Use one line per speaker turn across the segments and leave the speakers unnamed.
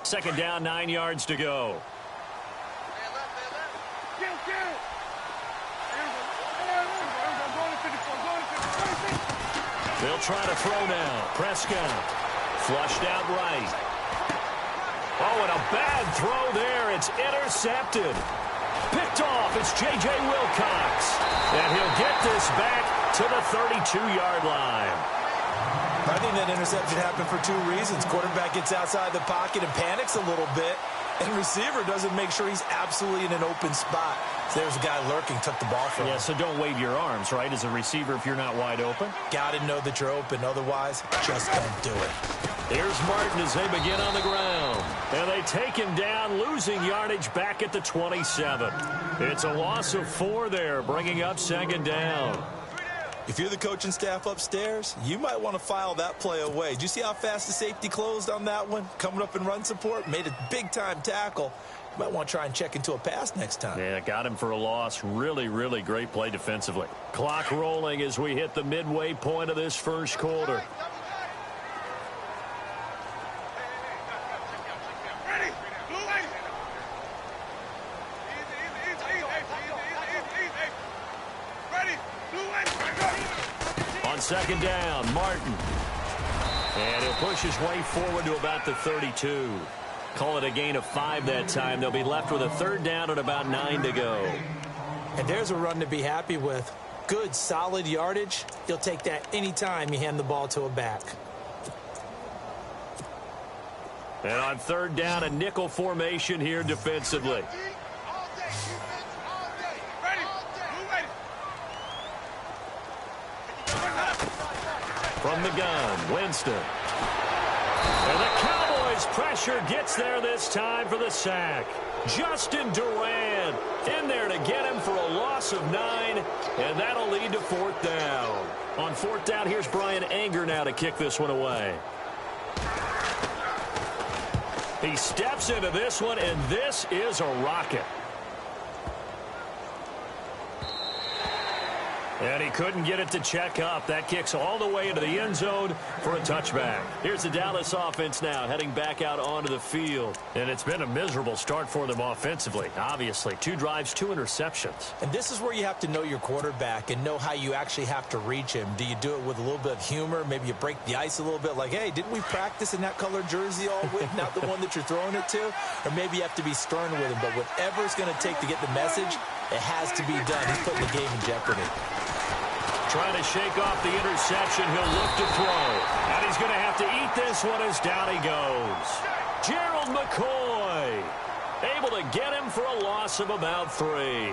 Second down, 9 yards to go. They'll try to throw now. Prescott flushed out right. Oh, and a bad throw there. It's intercepted. Picked off. It's J.J. Wilcox. And he'll get this back to the 32-yard line.
I think that interception happened for two reasons. Quarterback gets outside the pocket and panics a little bit. And receiver doesn't make sure he's absolutely in an open spot. So there's a guy lurking, took the ball from him.
Yeah, so don't wave your arms, right, as a receiver if you're not wide open.
Got to know that you're open. Otherwise, just don't do it.
Here's Martin as they begin on the ground. And they take him down, losing yardage back at the 27. It's a loss of 4 there, bringing up second down.
If you're the coaching staff upstairs, you might want to file that play away. Did you see how fast the safety closed on that one? Coming up in run support, made a big-time tackle. You might want to try and check into a pass next time.
Yeah, got him for a loss. Really, really great play defensively. Clock rolling as we hit the midway point of this first quarter. Second down, Martin. And he'll push his way forward to about the 32. Call it a gain of 5 that time. They'll be left with a third down and about 9 to go.
And there's a run to be happy with. Good, solid yardage. You'll take that anytime you hand the ball to a back.
And on third down, a nickel formation here defensively. From the gun, Winston. And the Cowboys' pressure gets there this time for the sack. Justin Durant in there to get him for a loss of 9, and that'll lead to fourth down. On fourth down, here's Brian Anger now to kick this one away. He steps into this one, and this is a rocket. And he couldn't get it to check up. That kicks all the way into the end zone for a touchback. Here's the Dallas offense now heading back out onto the field. And it's been a miserable start for them offensively, obviously. 2 drives, 2 interceptions.
And this is where you have to know your quarterback and know how you actually have to reach him. Do you do it with a little bit of humor? Maybe you break the ice a little bit like, hey, didn't we practice in that colored jersey all week? Not the one that you're throwing it to? Or maybe you have to be stern with him. But whatever it's going to take to get the message, it has to be done. He's putting the game in jeopardy.
Trying to shake off the interception. He'll look to throw. And he's going to have to eat this one as down he goes. Gerald McCoy able to get him for a loss of about 3.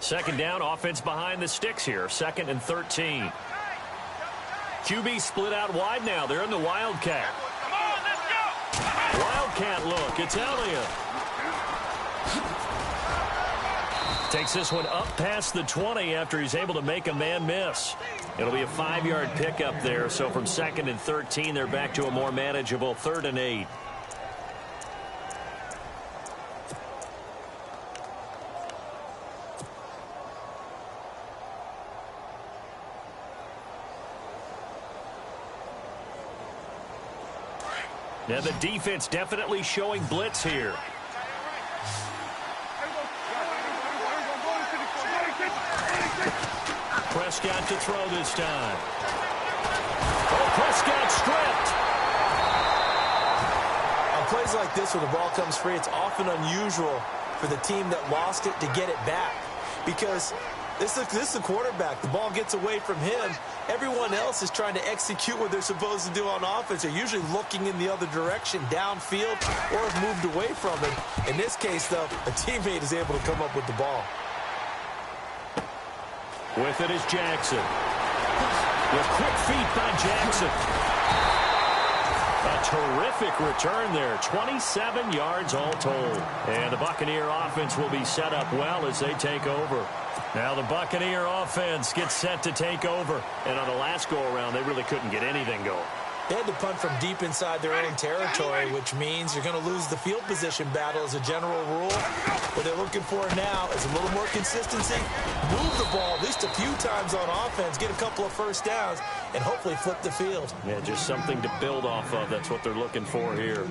Second down, offense behind the sticks here. 2nd and 13. QB split out wide now. They're in the Wildcat.
Come on, let's go.
Wildcat look. It's Elliott. Takes this one up past the 20 after he's able to make a man miss. It'll be a 5-yard pickup there. So from 2nd and 13, they're back to a more manageable 3rd and 8. Now the defense definitely showing blitz here. Prescott to throw this time. Oh, Prescott stripped.
On plays like this where the ball comes free, it's often unusual for the team that lost it to get it back. Because this is a quarterback. The ball gets away from him. Everyone else is trying to execute what they're supposed to do on offense. They're usually looking in the other direction, downfield, or have moved away from it. In this case, though, a teammate is able to come up with the ball.
With it is Jackson. With quick feet by Jackson. A terrific return there. 27 yards all told. And the Buccaneer offense will be set up well as they take over. Now the Buccaneer offense gets set to take over. And on the last go-around, they really couldn't get anything going.
They had to punt from deep inside their own territory, which means you're going to lose the field position battle as a general rule. What they're looking for now is a little more consistency, move the ball at least a few times on offense, get a couple of first downs, and hopefully flip the field.
Yeah, just something to build off of. That's what they're looking for here.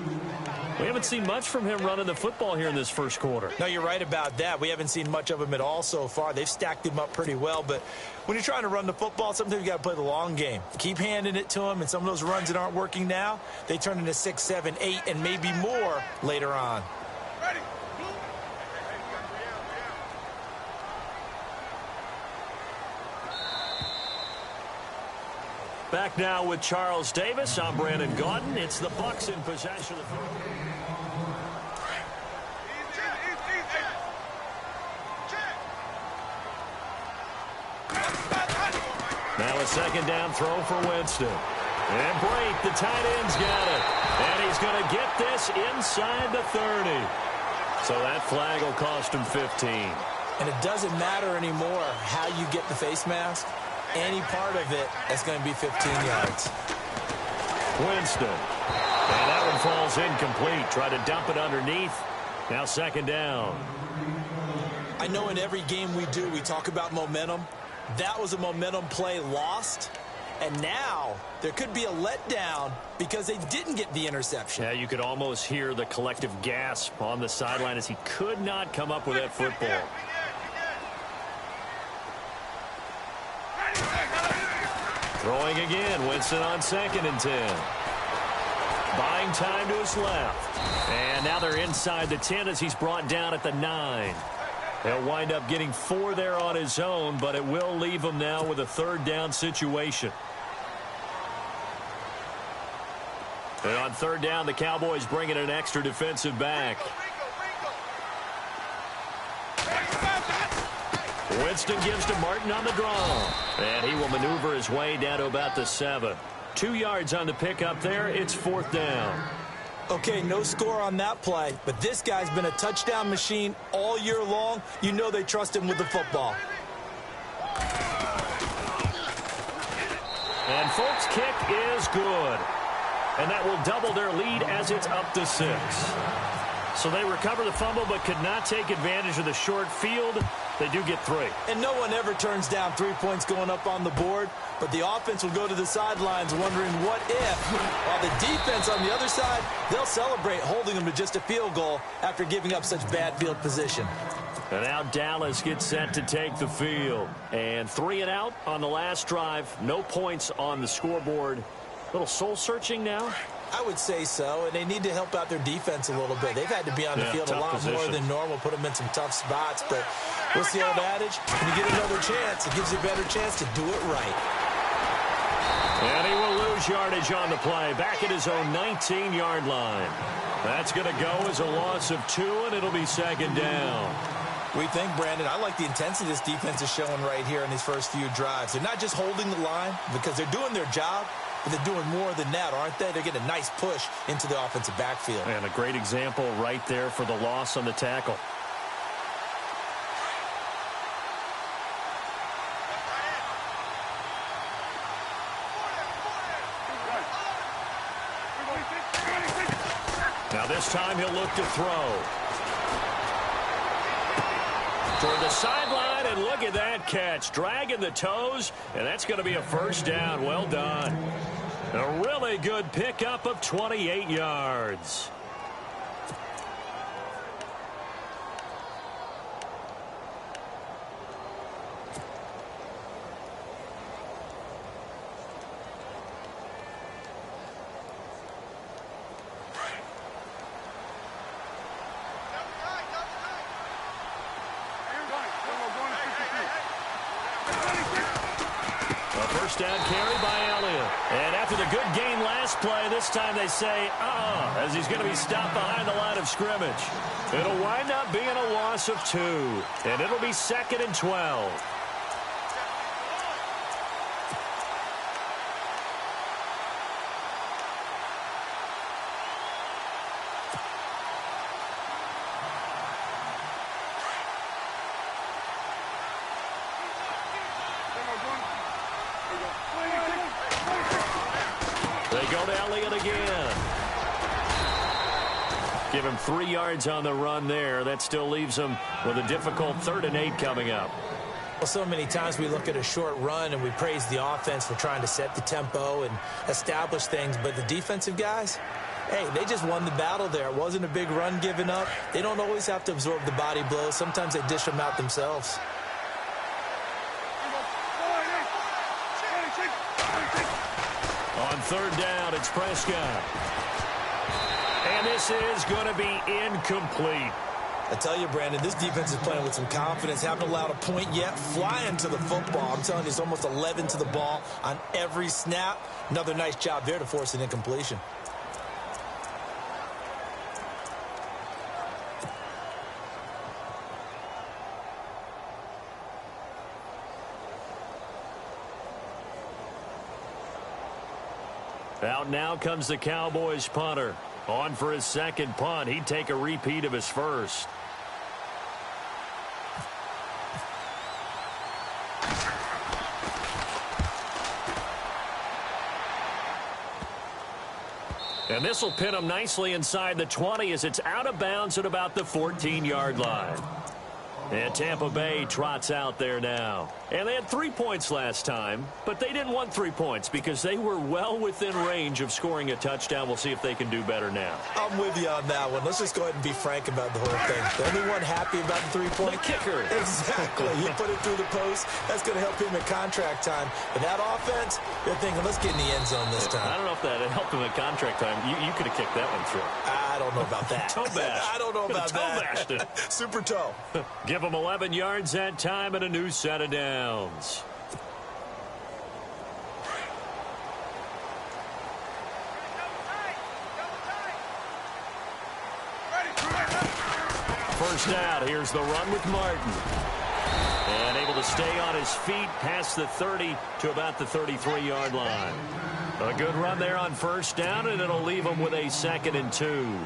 We haven't seen much from him running the football here in this first quarter.
No, you're right about that. We haven't seen much of him at all so far. They've stacked him up pretty well, but when you're trying to run the football, sometimes you got to play the long game. Keep handing it to him, and some of those runs that aren't working now, they turn into 6, 7, 8, and maybe more later on.
Back now with Charles Davis. I'm Brandon Gaudin. It's the Bucs in possession of the football. Now a second down throw for Winston. And Brake, the tight end's got it. And he's going to get this inside the 30. So that flag will cost him 15.
And it doesn't matter anymore how you get the face mask. Any part of it, that's going to be 15 yards.
Winston. And that one falls incomplete. Try to dump it underneath. Now second down.
I know in every game we do, we talk about momentum. That was a momentum play lost. And now there could be a letdown because they didn't get the interception.
Yeah, you could almost hear the collective gasp on the sideline as he could not come up with that football. Throwing again, Winston on 2nd and 10. Buying time to his left. And now they're inside the 10 as he's brought down at the 9. He'll wind up getting 4 there on his own, but it will leave him now with a 3rd down situation. And on 3rd down, the Cowboys bring in an extra defensive back. Winston gives to Martin on the draw. And he will maneuver his way down to about the 7. 2 yards on the pickup there. It's 4th down.
Okay, no score on that play, but this guy's been a touchdown machine all year long. You know they trust him with the football.
And Folk's kick is good. And that will double their lead as it's up to 6. So they recover the fumble but could not take advantage of the short field. They do get 3.
And no one ever turns down 3 points going up on the board, but the offense will go to the sidelines wondering what if, while the defense on the other side, they'll celebrate holding them to just a field goal after giving up such bad field position.
And now Dallas gets set to take the field. And 3 and out on the last drive. No points on the scoreboard. A little soul-searching now.
I would say so, and they need to help out their defense a little bit. They've had to be on the field a lot more than normal, put them in some tough spots. But what's the old adage? When you get another chance, it gives you a better chance to do it right.
And he will lose yardage on the play, back at his own 19-yard line. That's going to go as a loss of 2, and it'll be 2nd down.
We think, Brandon, I like the intensity this defense is showing right here in these first few drives. They're not just holding the line because they're doing their job, but they're doing more than that, aren't they? They're getting a nice push into the offensive backfield.
And a great example right there for the loss on the tackle. Now this time he'll look to throw. Toward the sideline, and look at that catch. Dragging the toes, and that's going to be a 1st down. Well done. A really good pickup of 28 yards. Down carry by Elliott. And after the good gain last play, this time they say, as he's going to be stopped behind the line of scrimmage. It'll wind up being a loss of 2. And it'll be 2nd and 12. go to Elliott again. Give him 3 yards on the run there. That still leaves him with a difficult 3rd and 8 coming up.
Well, so many times we look at a short run and we praise the offense for trying to set the tempo and establish things, but the defensive guys, hey, they just won the battle there. It wasn't a big run given up. They don't always have to absorb the body blows. Sometimes they dish them out themselves.
On 3rd down, it's Prescott. And this is going to be incomplete.
I tell you, Brandon, this defense is playing with some confidence. Haven't allowed a point yet. Flying to the football. I'm telling you, it's almost 11 to the ball on every snap. Another nice job there to force an incompletion.
Out now comes the Cowboys punter. On for his 2nd punt. He'd take a repeat of his 1st. And this will pin him nicely inside the 20 as it's out of bounds at about the 14-yard line. And Tampa Bay trots out there now. And they had 3 points last time, but they didn't want 3 points because they were well within range of scoring a touchdown. We'll see if they can do better now.
I'm with you on that one. Let's just go ahead and be frank about the whole thing. The only one happy about the 3-point?
The kicker.
Exactly. He put it through the post. That's going to help him at contract time. But that offense, they're thinking, let's get in the end zone this time.
I don't know if that helped him at contract time. You could have kicked that one through.
I don't know about that.
Toe bash.
I don't know about that.
Toe bashed it.
Super toe.
Give him 11 yards that time and a new set of downs. First down, here's the run with Martin. And able to stay on his feet past the 30 to about the 33-yard line. A good run there on 1st down, and it'll leave him with a 2nd and 2.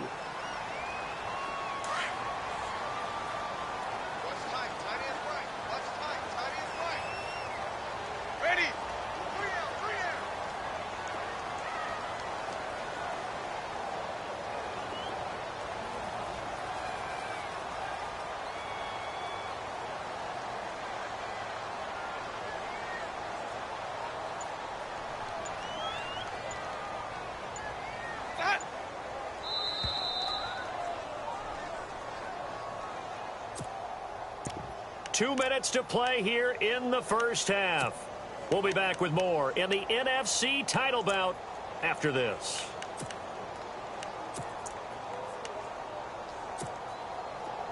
Two minutes to play here in the 1st half. We'll be back with more in the NFC title bout after this.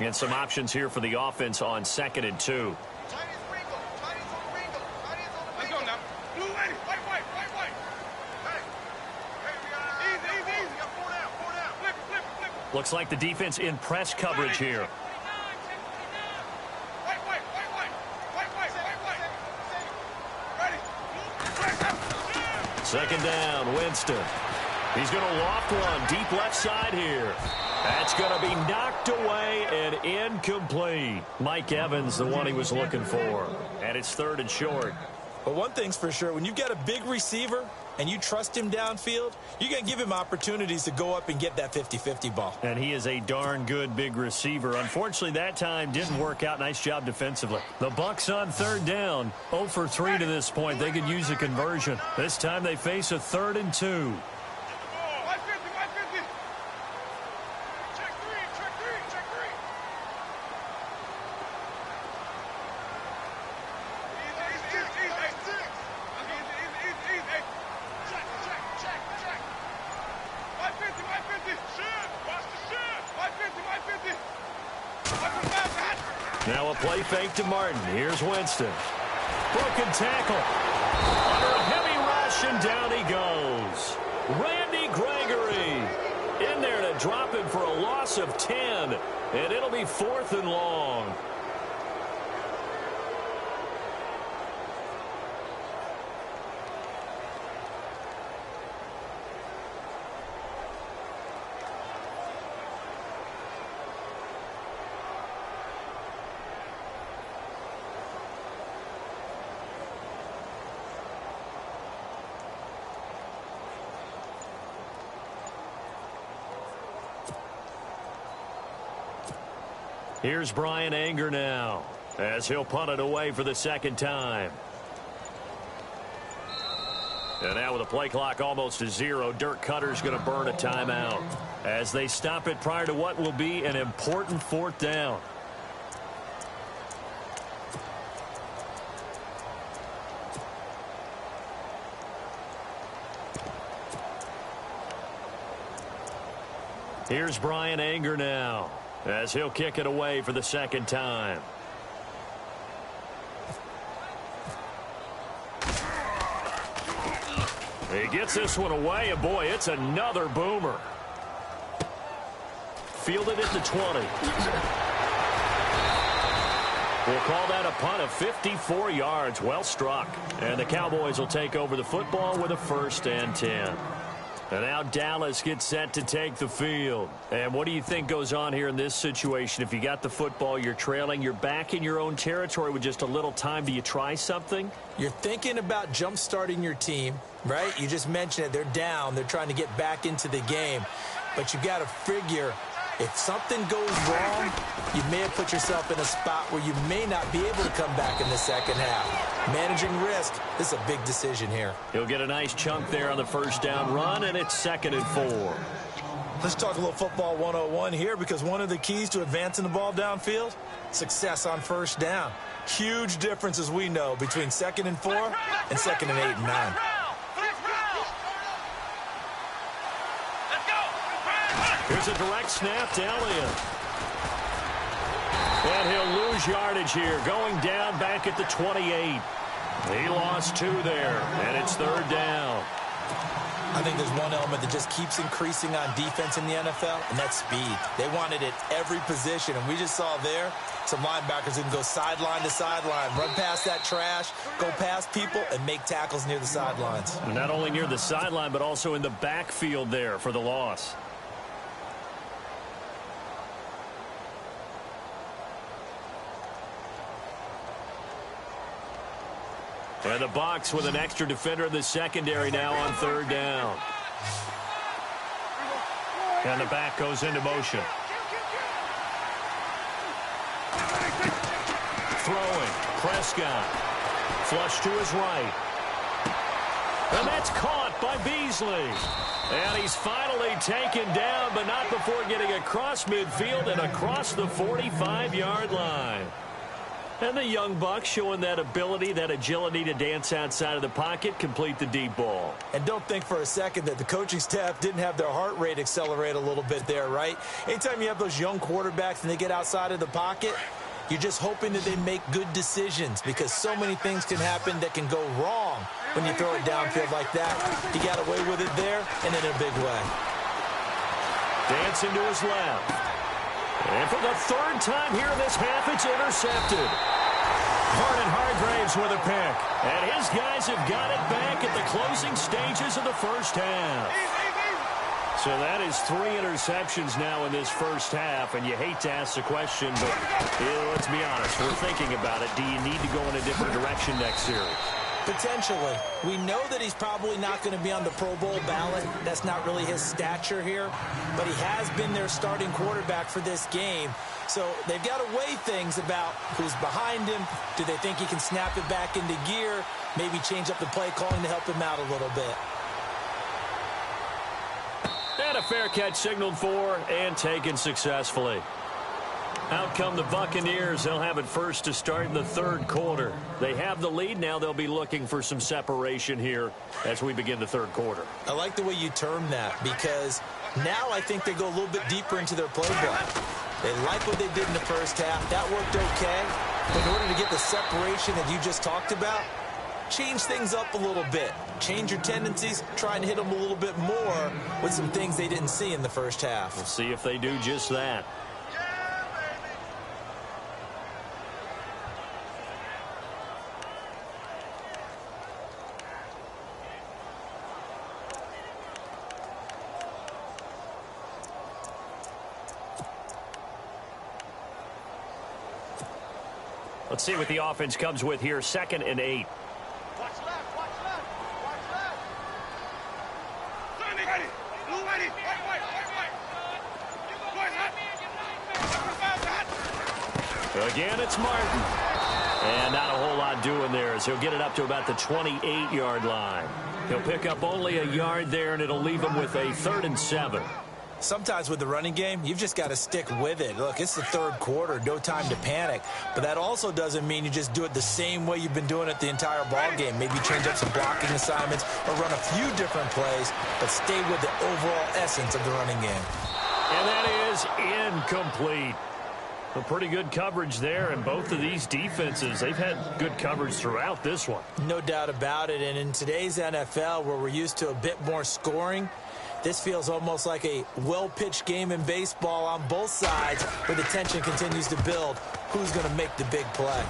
And some options here for the offense on 2nd and 2.
Let's go now. Blue, ready. White. Hey. Easy. Four down. Flip.
Looks like the defense in press coverage here. Second down, Winston. He's going to loft one deep left side here. That's going to be knocked away and incomplete. Mike Evans, the one he was looking for. And it's 3rd and short.
But one thing's for sure, when you've got a big receiver and you trust him downfield, you're going to give him opportunities to go up and get that 50-50 ball.
And he is a darn good big receiver. Unfortunately, that time didn't work out. Nice job defensively. The Bucs on 3rd down. 0 for 3 to this point. They could use a conversion. This time they face a 3rd and 2. Now a play fake to Martin. Here's Winston. Broken tackle. Under a heavy rush, and down he goes. Randy Gregory in there to drop him for a loss of 10. And it'll be 4th and long. Here's Brian Anger now as he'll punt it away for the second time. And now with the play clock almost to 0, Dirk Cutter's going to burn a timeout as they stop it prior to what will be an important 4th down. Here's Brian Anger now as he'll kick it away for the second time. He gets this one away, and boy, it's another boomer. Fielded at the 20. We'll call that a punt of 54 yards. Well struck. And the Cowboys will take over the football with a 1st and 10. And now Dallas gets set to take the field. And what do you think goes on here in this situation? If you got the football, you're trailing, you're back in your own territory with just a little time. Do you try something?
You're thinking about jump-starting your team, right? You just mentioned it. They're down. They're trying to get back into the game. But you got to figure, if something goes wrong, you may have put yourself in a spot where you may not be able to come back in the second half. Managing risk, this is a big decision here.
He'll get a nice chunk there on the 1st down run, and it's 2nd and 4.
Let's talk a little football 101 here, because one of the keys to advancing the ball downfield, success on 1st down. Huge difference, as we know, between 2nd and 4 and 2nd and 8 and 9.
Here's a direct snap to Elliott. And he'll lose yardage here, going down back at the 28. He lost 2 there, and it's 3rd down.
I think there's one element that just keeps increasing on defense in the NFL, and that's speed. They want it at every position, and we just saw there some linebackers who can go sideline to sideline, run past that trash, go past people, and make tackles near the sidelines.
And not only near the sideline, but also in the backfield there for the loss. And the Bucs with an extra defender in the secondary now on 3rd down. And the back goes into motion. Throwing. Prescott. Flush to his right. And that's caught by Beasley. And he's finally taken down, but not before getting across midfield and across the 45-yard line. And the young Bucs showing that ability, that agility to dance outside of the pocket, complete the deep ball.
And don't think for a second that the coaching staff didn't have their heart rate accelerate a little bit there, right? Anytime you have those young quarterbacks and they get outside of the pocket, you're just hoping that they make good decisions, because so many things can happen that can go wrong when you throw it downfield like that. He got away with it there, and in a big way.
Dancing to his left. And for the 3rd time here in this half, it's intercepted. Hargraves with a pick. And his guys have got it back at the closing stages of the 1st half. So that is 3 interceptions now in this 1st half. And you hate to ask the question, but let's be honest. We're thinking about it. Do you need to go in a different direction next series?
Potentially. We know that he's probably not going to be on the Pro Bowl ballot. That's not really his stature here. But he has been their starting quarterback for this game. So they've got to weigh things about who's behind him. Do they think he can snap it back into gear? Maybe change up the play calling to help him out a little bit.
And a fair catch signaled for and taken successfully. Out come the Buccaneers. They'll have it first to start in the 3rd quarter. They have the lead. Now they'll be looking for some separation here as we begin the 3rd quarter.
I like the way you term that, because now I think they go a little bit deeper into their playbook. They like what they did in the 1st half. That worked okay. But in order to get the separation that you just talked about, change things up a little bit. Change your tendencies. Try and hit them a little bit more with some things they didn't see in the 1st half.
We'll see if they do just that. Let's see what the offense comes with here. 2nd and 8.
Watch left, watch left, watch left. Sonny, ready. Blue ready. White. White hot.
Again, it's Martin. And not a whole lot doing there as he'll get it up to about the 28-yard line. He'll pick up only a yard there, and it'll leave him with a 3rd and 7.
Sometimes with the running game, you've just got to stick with it. Look, it's the 3rd quarter, no time to panic. But that also doesn't mean you just do it the same way you've been doing it the entire ball game. Maybe change up some blocking assignments or run a few different plays, but stay with the overall essence of the running game.
And that is incomplete. A pretty good coverage there, and both of these defenses, they've had good coverage throughout this one.
No doubt about it, and in today's NFL, where we're used to a bit more scoring, this feels almost like a well-pitched game in baseball on both sides where the tension continues to build. Who's going to make the big play?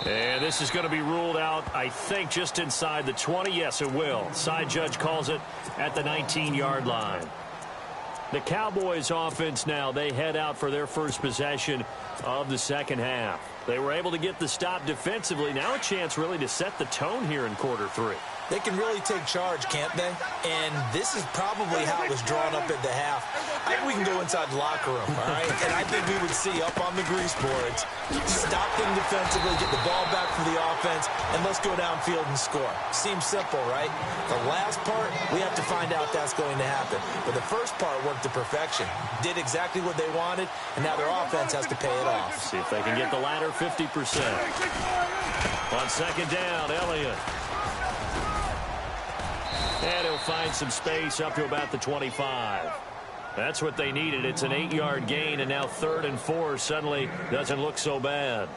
And this is going to be ruled out, I think, just inside the 20. Yes, it will. Side judge calls it at the 19-yard line. The Cowboys offense now, they head out for their first possession of the second half. They were able to get the stop defensively. Now a chance really to set the tone here in quarter 3.
They can really take charge, can't they? And this is probably how it was drawn up at the half. I think we can go inside the locker room, all right? And I think we would see up on the grease boards, stop them defensively, get the ball back from the offense, and let's go downfield and score. Seems simple, right? The last part, we have to find out that's going to happen. But the first part worked to perfection. Did exactly what they wanted, and now their offense has to pay it off.
See if they can get the latter 50%. On second down, Elliott. And he'll find some space up to about the 25. That's what they needed. It's an 8-yard gain, and now 3rd and 4 suddenly doesn't look so bad.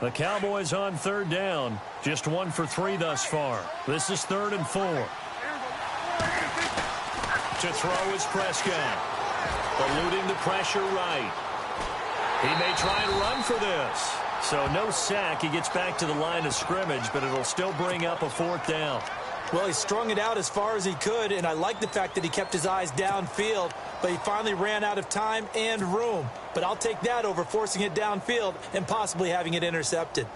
The Cowboys on 3rd down. Just 1 for 3 thus far. This is 3rd and 4. To throw is Prescott. Eluding the pressure right. He may try and run for this. So no sack. He gets back to the line of scrimmage, but it'll still bring up a 4th down.
Well, he strung it out as far as he could, and I like the fact that he kept his eyes downfield, but he finally ran out of time and room. But I'll take that over forcing it downfield and possibly having it intercepted.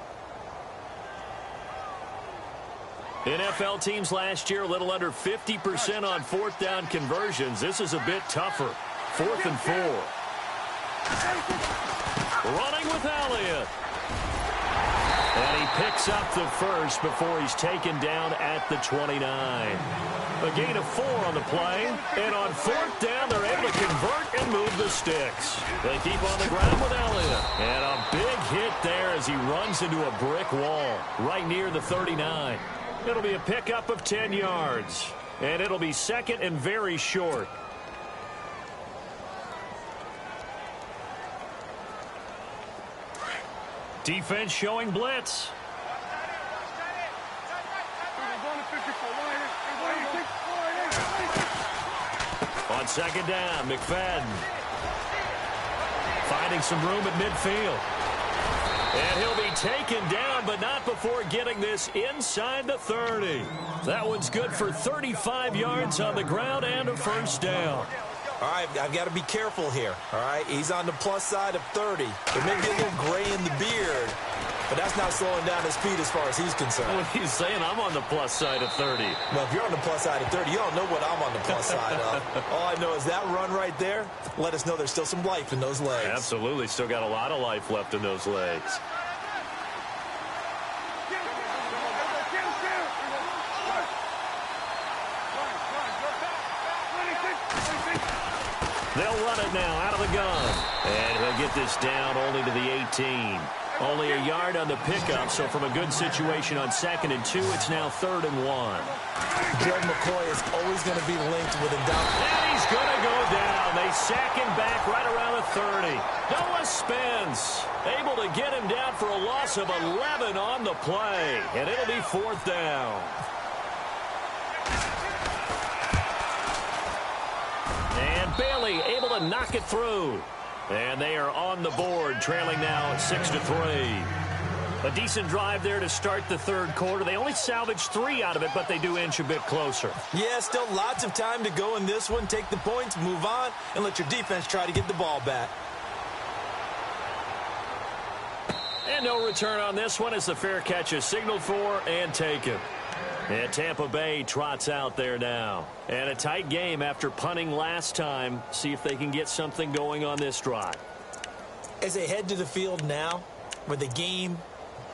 NFL teams last year a little under 50% on 4th down conversions. This is a bit tougher. 4th and 4. Running with Elliott. And he picks up the first before he's taken down at the 29. A gain of 4 on the play. And on 4th down, they're able to convert and move the sticks. They keep on the ground with Elliott. And a big hit there as he runs into a brick wall right near the 39. It'll be a pickup of 10 yards. And it'll be 2nd and very short. Defense showing blitz. On second down, McFadden. Finding some room at midfield. And he'll be taken down, but not before getting this inside the 30. That one's good for 35 yards on the ground and a 1st down.
All right, I've got to be careful here, all right? He's on the plus side of 30. There may be a little gray in the beard, but that's not slowing down his speed as far as he's concerned.
What he's saying, I'm on the plus side of 30.
Well, if you're on the plus side of 30, you don't know what I'm on the plus side of. All I know is that run right there let us know there's still some life in those legs.
Absolutely, still got a lot of life left in those legs. They'll run it now out of the gun. And he'll get this down only to the 18. Only a yard on the pickup, so from a good situation on 2nd and 2, it's now 3rd and 1.
Joe McCoy is always going to be linked with a down.
And he's going to go down. They sack him back right around the 30. Noah spins. Able to get him down for a loss of 11 on the play. And it'll be 4th down. And Bailey able to knock it through. And they are on the board, trailing now 6-3. A decent drive there to start the 3rd quarter. They only salvaged 3 out of it, but they do inch a bit closer.
Yeah, still lots of time to go in this one. Take the points, move on, and let your defense try to get the ball back. And
no return on this one as the fair catch is signaled for and taken. And Tampa Bay trots out there now. And a tight game after punting last time. See if they can get something going on this drive.
As they head to the field now, with the game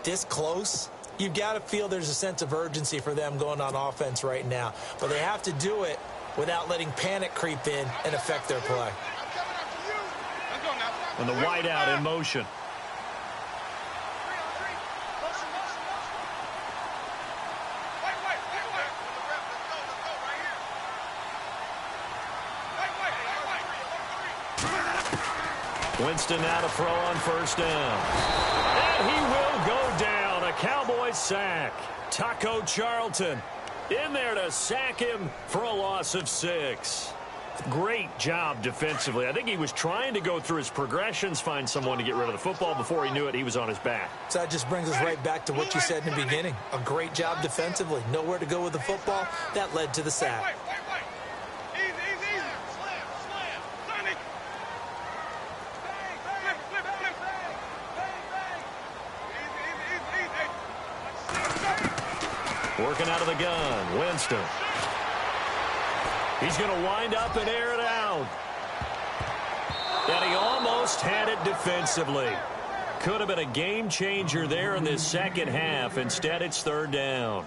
this close, you've got to feel there's a sense of urgency for them going on offense right now. But they have to do it without letting panic creep in and affect their play.
And the wideout in motion. Winston now to throw on first down. And he will go down. A Cowboys sack. Taco Charlton in there to sack him for a loss of 6. Great job defensively. I think he was trying to go through his progressions, find someone to get rid of the football. Before he knew it, he was on his back.
So that just brings us right back to what you said in the beginning. A great job defensively. Nowhere to go with the football. That led to the sack.
Working out of the gun, Winston. He's going to wind up and air it out. And he almost had it defensively. Could have been a game changer there in this second half. Instead, it's third down.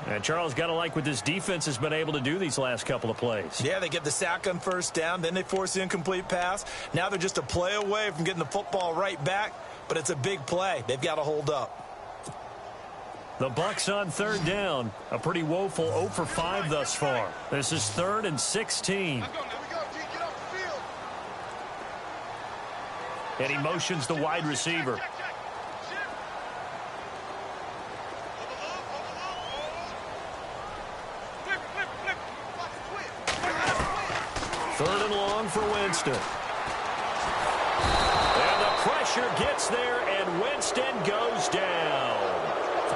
And Charles, got to like what this defense has been able to do these last couple of plays.
Yeah, they get the sack on first down, then they force the incomplete pass. Now they're just a play away from getting the football right back, but it's a big play. They've got to hold up.
The Bucs on third down. A pretty woeful 0 for 5 thus far. This is 3rd and 16. And he motions the wide receiver. Third and long for Winston. And the pressure gets there, and Winston goes down.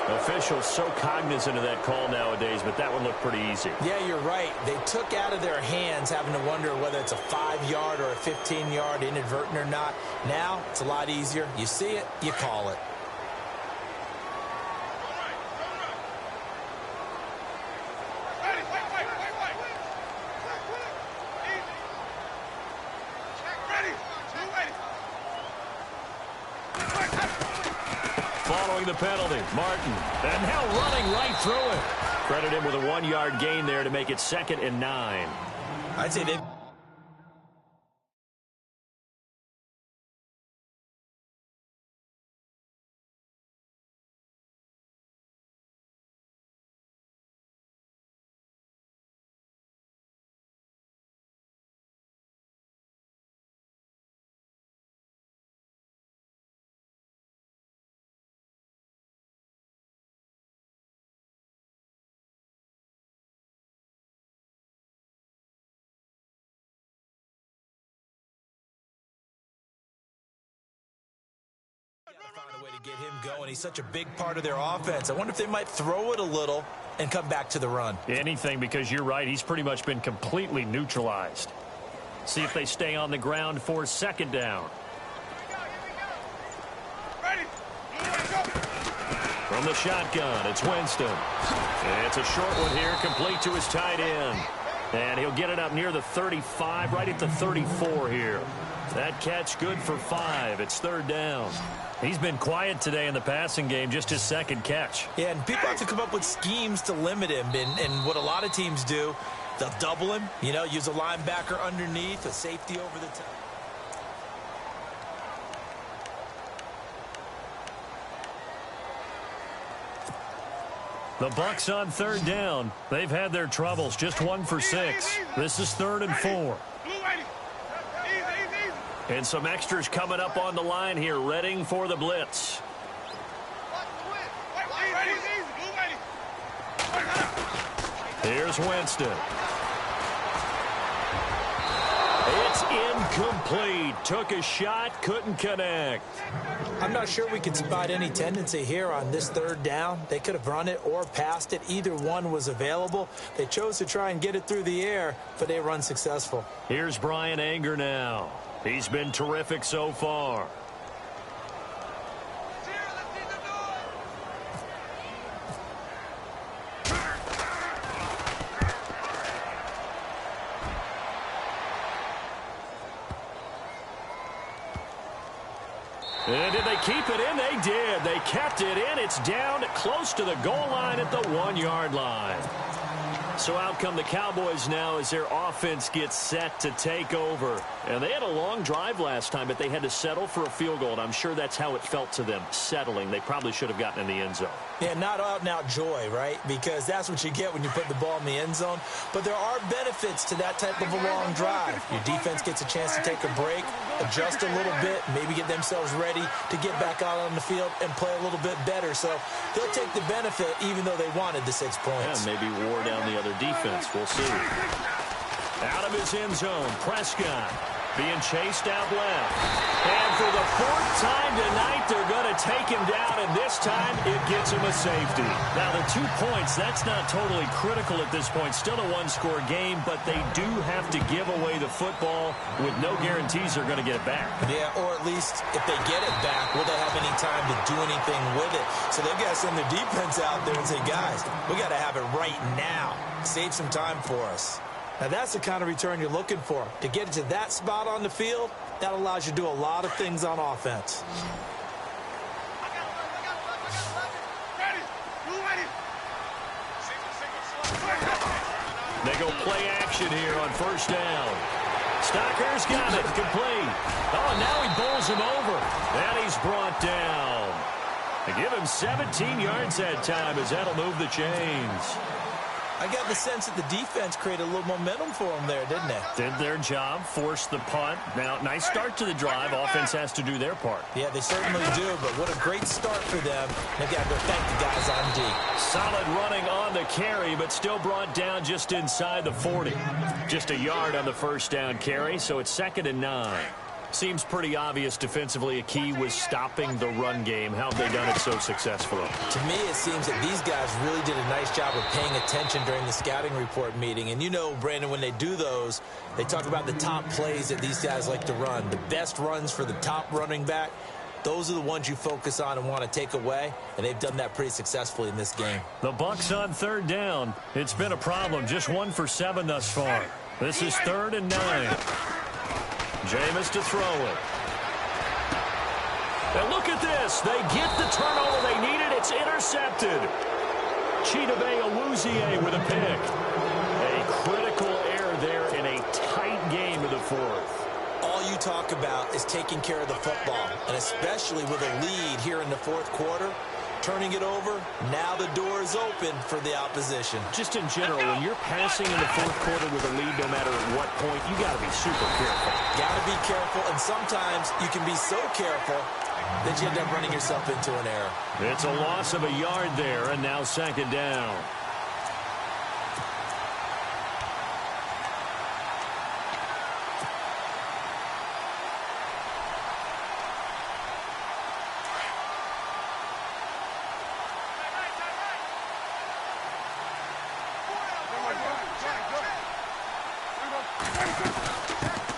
Officials so cognizant of that call nowadays, but that one looked pretty easy.
Yeah, you're right. They took out of their hands having to wonder whether it's a 5-yard or a 15-yard inadvertent or not. Now, it's a lot easier. You see it, you call it.
Following the penalty, Martin. And now running right through it. Credit him with a 1-yard gain there to make it 2nd and 9.
I'd say they... Find a way to get him going. He's such a big part of their offense. I wonder if they might throw it a little and come back to the run.
Anything, because you're right. He's pretty much been completely neutralized. See if they stay on the ground for 2nd down. From the shotgun, it's Winston. And it's a short one here, complete to his tight end. And he'll get it up near the 35, right at the 34 here. That catch good for 5. It's 3rd down. He's been quiet today in the passing game, just his 2nd catch.
Yeah, and people have to come up with schemes to limit him. And what a lot of teams do, they'll double him, you know, use a linebacker underneath, a safety over the top.
The Bucs on 3rd down. They've had their troubles, just 1 for 6. This is 3rd and 4. And some extras coming up on the line here, readying for the blitz. Here's Winston. It's incomplete. Took a shot, couldn't connect.
I'm not sure we could spot any tendency here on this 3rd down. They could have run it or passed it. Either one was available. They chose to try and get it through the air, but they were unsuccessful.
Here's Brian Anger now. He's been terrific so far. And did they keep it in? They did. They kept it in. It's down close to the goal line at the 1-yard line. So out come the Cowboys now as their offense gets set to take over. And they had a long drive last time, but they had to settle for a field goal. And I'm sure that's how it felt to them, settling. They probably should have gotten in the end zone.
Yeah, not out-and-out joy, right? Because that's what you get when you put the ball in the end zone. But there are benefits to that type of a long drive. Your defense gets a chance to take a break, adjust a little bit, maybe get themselves ready to get back out on the field and play a little bit better. So they'll take the benefit even though they wanted the 6 points.
Yeah, maybe wore down the other defense. We'll see. Out of his end zone, Prescott being chased out left. And for the 4th time tonight, they're going to take him down, and this time it gets him a safety. Now, the 2 points, that's not totally critical at this point. Still a one-score game, but they do have to give away the football with no guarantees they're going to get it back.
Yeah, or at least if they get it back, will they have any time to do anything with it? So they've got to send their defense out there and say, guys, we got to have it right now. Save some time for us. Now, that's the kind of return you're looking for. To get to that spot on the field, that allows you to do a lot of things on offense.
They go play action here on 1st down. Stocker's got it. Complete. Oh, and now he bowls him over. And he's brought down. They give him 17 yards that time as that'll move the chains.
I got the sense that the defense created a little momentum for them there, didn't they?
Did their job, forced the punt. Now, nice start to the drive. Offense has to do their part.
Yeah, they certainly do, but what a great start for them. They've got to go thank the guys on D.
Solid running on the carry, but still brought down just inside the 40. Just a yard on the 1st down carry, so it's 2nd and 9. Seems pretty obvious defensively a key was stopping the run game. How have they done it so successfully?
To me, it seems that these guys really did a nice job of paying attention during the scouting report meeting. And you know, Brandon, when they do those, they talk about the top plays that these guys like to run. The best runs for the top running back, those are the ones you focus on and want to take away. And they've done that pretty successfully in this game.
The Bucs on 3rd down. It's been a problem. Just 1 for 7 thus far. This is 3rd and 9. Jameis to throw it. And look at this. They get the turnover they needed. It's intercepted. Chidobe Awuzie with a pick. A critical error there in a tight game of the 4th.
All you talk about is taking care of the football, and especially with a lead here in the 4th quarter. Turning it over, now the door is open for the opposition.
Just in general, when you're passing in the 4th quarter with a lead, no matter at what point, you got to be super careful.
Got to be careful, and sometimes you can be so careful that you end up running yourself into an error.
It's a loss of a yard there, and now 2nd down.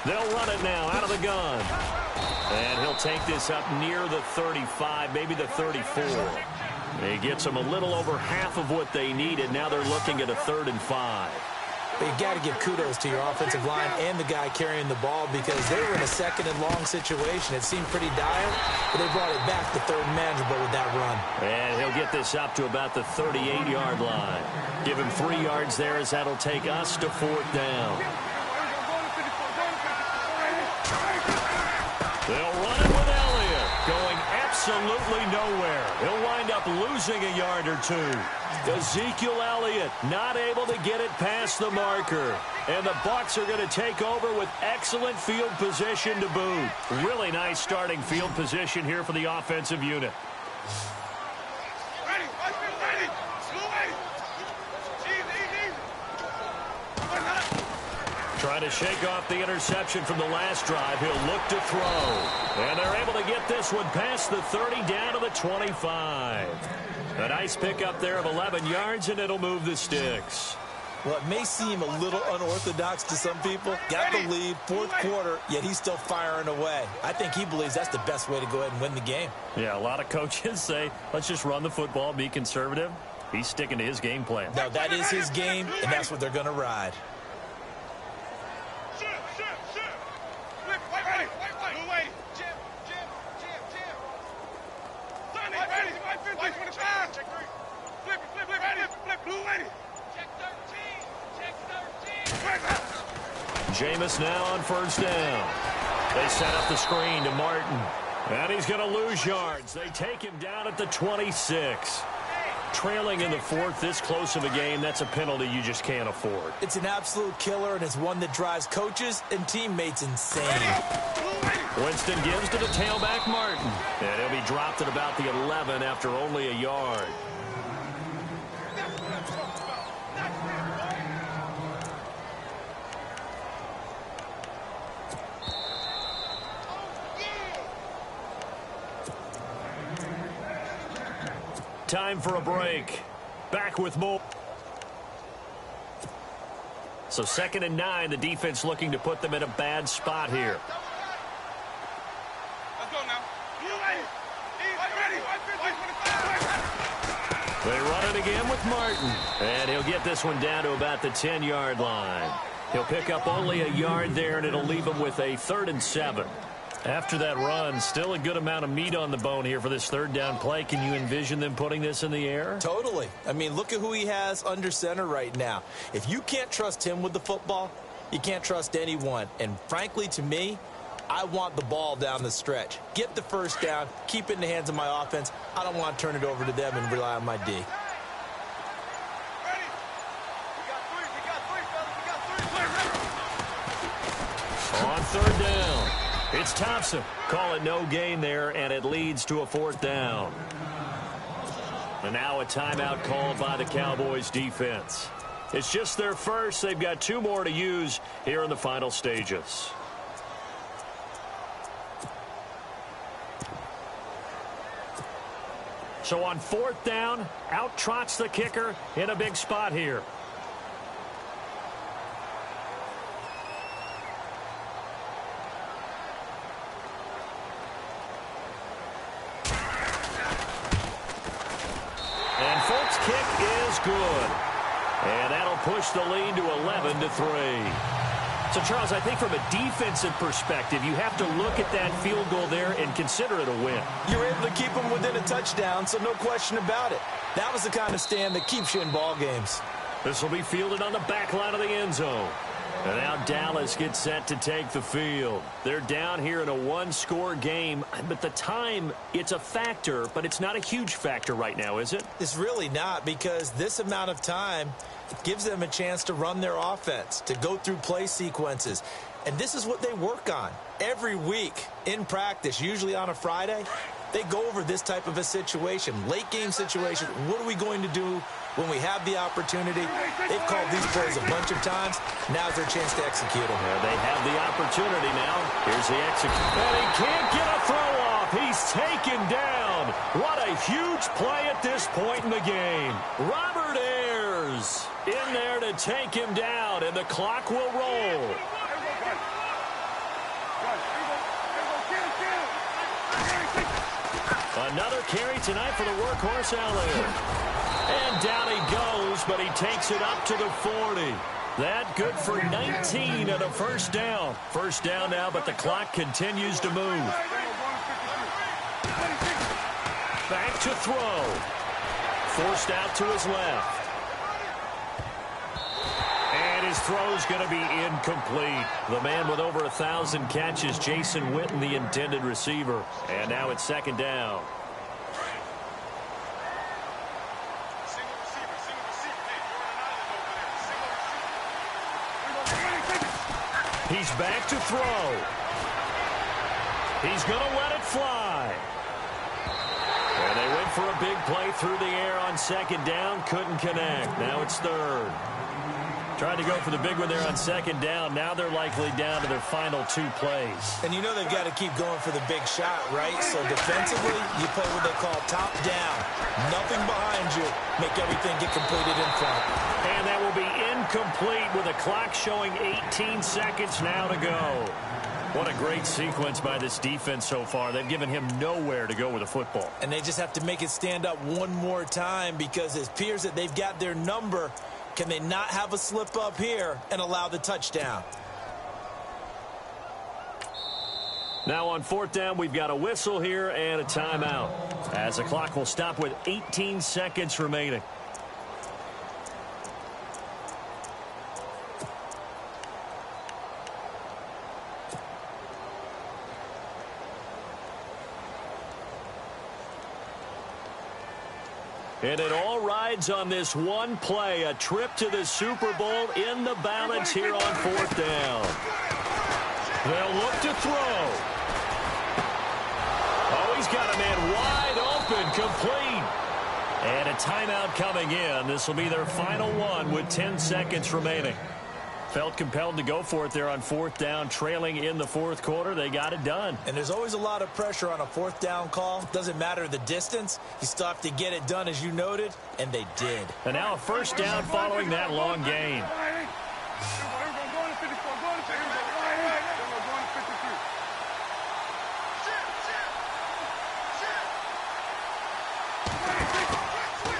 They'll run it now out of the gun. And he'll take this up near the 35, maybe the 34. He gets them a little over half of what they needed. Now they're looking at a 3rd and 5.
But you got to give kudos to your offensive line and the guy carrying the ball because they were in a 2nd and long situation. It seemed pretty dire, but they brought it back to 3rd and manageable with that run.
And he'll get this up to about the 38-yard line. Give him 3 yards there as that'll take us to 4th down. They'll run it with Elliott, going absolutely nowhere. He'll wind up losing a yard or 2. Ezekiel Elliott not able to get it past the marker. And the Bucs are going to take over with excellent field position to boot. Really nice starting field position here for the offensive unit. Trying to shake off the interception from the last drive. He'll look to throw. And they're able to get this one past the 30 down to the 25. A nice pickup there of 11 yards, and it'll move the sticks.
Well, it may seem a little unorthodox to some people. Got the lead, 4th quarter, yet he's still firing away. I think he believes that's the best way to go ahead and win the game.
Yeah, a lot of coaches say, let's just run the football, be conservative. He's sticking to his game plan.
Now, that is his game, and that's what they're going to ride.
Jameis now on first down. They set up the screen to Martin. And he's going to lose yards. They take him down at the 26. Trailing in the fourth, this close of a game, that's a penalty you just can't afford.
It's an absolute killer, and it's one that drives coaches and teammates insane.
Winston gives to the tailback, Martin. And he'll be dropped at about the 11 after only a yard. Time for a break. Back with more. So 2nd and 9, the defense looking to put them in a bad spot here.
Let's go now.
They run it again with Martin. And he'll get this one down to about the 10-yard line. He'll pick up only a yard there, and it'll leave him with a 3rd and 7. After that run, still a good amount of meat on the bone here for this 3rd down play. Can you envision them putting this in the air?
Totally. I mean, look at who he has under center right now. If you can't trust him with the football, you can't trust anyone. And frankly, to me, I want the ball down the stretch. Get the first down, keep it in the hands of my offense. I don't want to turn it over to them and rely on my D.
On 3rd down, it's Thompson. Call it no gain there, and it leads to a 4th down. And now a timeout called by the Cowboys defense. It's just their first. They've got 2 more to use here in the final stages. So on 4th down, out trots the kicker in a big spot here. And Folk's kick is good. And that'll push the lead to 11-3. So, Charles, I think from a defensive perspective, you have to look at that field goal there and consider it a win.
You're able to keep them within a touchdown, so no question about it. That was the kind of stand that keeps you in ball games.
This will be fielded on the back line of the end zone. And now Dallas gets set to take the field. They're down here in a 1-score game, but the time, it's a factor, but it's not a huge factor right now, is it?
It's really not, because this amount of time gives them a chance to run their offense, to go through play sequences. And this is what they work on every week in practice, usually on a Friday. They go over this type of a situation, late game situation. What are we going to do when we have the opportunity? They've called these plays a bunch of times. Now's their chance to execute them.
Yeah, they have the opportunity now. Here's the execution. And he can't get a throw off. He's taken down. What a huge play at this point in the game. Robert Ayers in there to take him down, and the clock will roll. Another carry tonight for the workhorse Elliott. And down he goes, but he takes it up to the 40. That good for 19 and a 1st down. 1st down now, but the clock continues to move. Back to throw. Forced out to his left. And his throw's going to be incomplete. The man with over 1,000 catches, Jason Witten, the intended receiver. And now it's 2nd down. He's back to throw. He's going to let it fly. And they went for a big play through the air on 2nd down. Couldn't connect. Now it's 3rd. Tried to go for the big one there on 2nd down. Now they're likely down to their final 2 plays.
And you know they've got to keep going for the big shot, right? So defensively, you play what they call top down. Nothing behind you. Make everything get completed in front.
And that will be incomplete with a clock showing 18 seconds now to go. What a great sequence by this defense so far. They've given him nowhere to go with the football.
And they just have to make it stand up one more time, because it appears that they've got their number. Can they not have a slip up here and allow the touchdown?
Now on 4th down, we've got a whistle here and a timeout, as the clock will stop with 18 seconds remaining. And it all rides on this one play, a trip to the Super Bowl in the balance here on fourth down. They'll look to throw. Oh, he's got a man wide open, complete. And a timeout coming in. This will be their final one with 10 seconds remaining. Felt compelled to go for it there on fourth down, trailing in the fourth quarter. They got it done.
And there's always a lot of pressure on a fourth down call. Doesn't matter the distance. You still have to get it done, as you noted, and they did.
And now a first down following that long gain.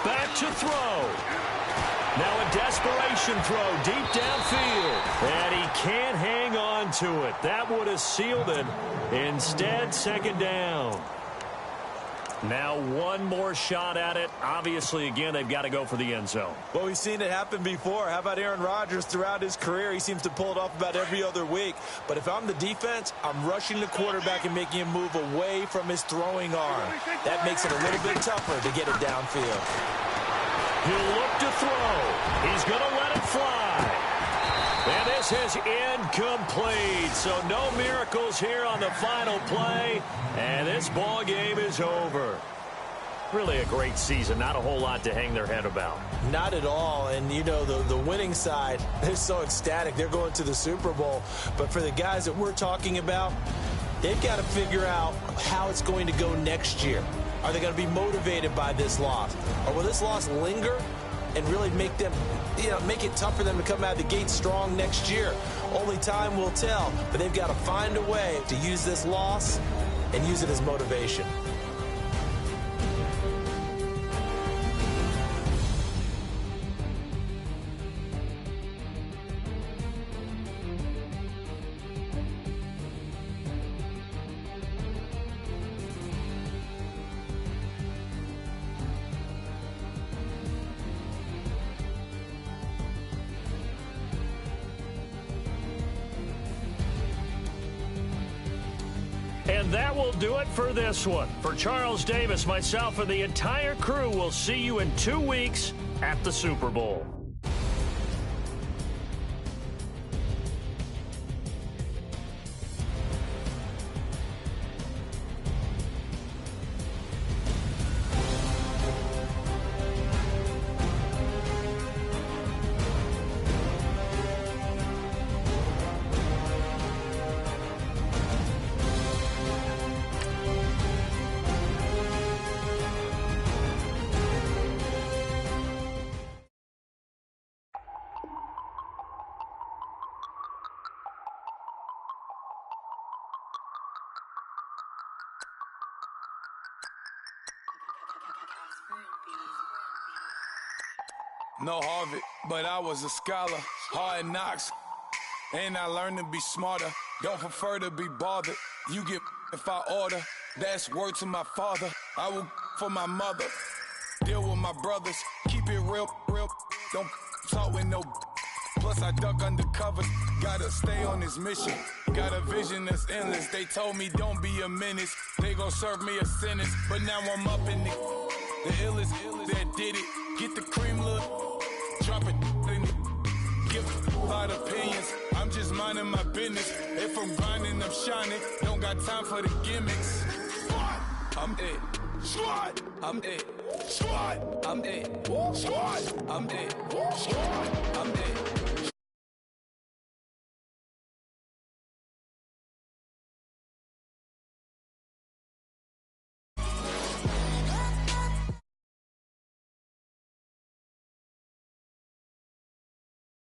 Back to throw. Now a desperation throw deep downfield. And he can't hang on to it. That would have sealed it. Instead, second down. Now one more shot at it. Obviously, again, they've got to go for the end zone.
Well, we've seen it happen before. How about Aaron Rodgers throughout his career? He seems to pull it off about every other week. But if I'm the defense, I'm rushing the quarterback and making him move away from his throwing arm. That makes it a little bit tougher to get it downfield.
He'll look to throw. He's going to let it fly. And this is incomplete. So no miracles here on the final play. And this ball game is over. Really a great season. Not a whole lot to hang their head about.
Not at all. And, you know, the winning side, they're so ecstatic. They're going to the Super Bowl. But for the guys that we're talking about, they've got to figure out how it's going to go next year. Are they going to be motivated by this loss? Or will this loss linger and really make them, make it tough for them to come out of the gate strong next year? Only time will tell, but they've got to find a way to use this loss and use it as motivation.
And that will do it for this one. For Charles Davis, myself, and the entire crew, we'll see you in 2 weeks at the Super Bowl.
No Harvard, but I was a scholar. Hard knocks, and I learned to be smarter. Don't prefer to be bothered. You get if I order. That's word to my father. I will for my mother. Deal with my brothers. Keep it real. Don't talk with no. Plus I duck undercover. Gotta stay on this mission. Got a vision that's endless. They told me don't be a menace. They gon' serve me a sentence. But now I'm up in the illest that did it. Get the cream look. Drop it and give a lot of opinions. I'm just minding my business. If I'm grinding, I'm shining. Don't got time for the gimmicks. I'm it. Squad. I'm it. Squad. I'm it. Squad. I'm it. Squad. I'm it.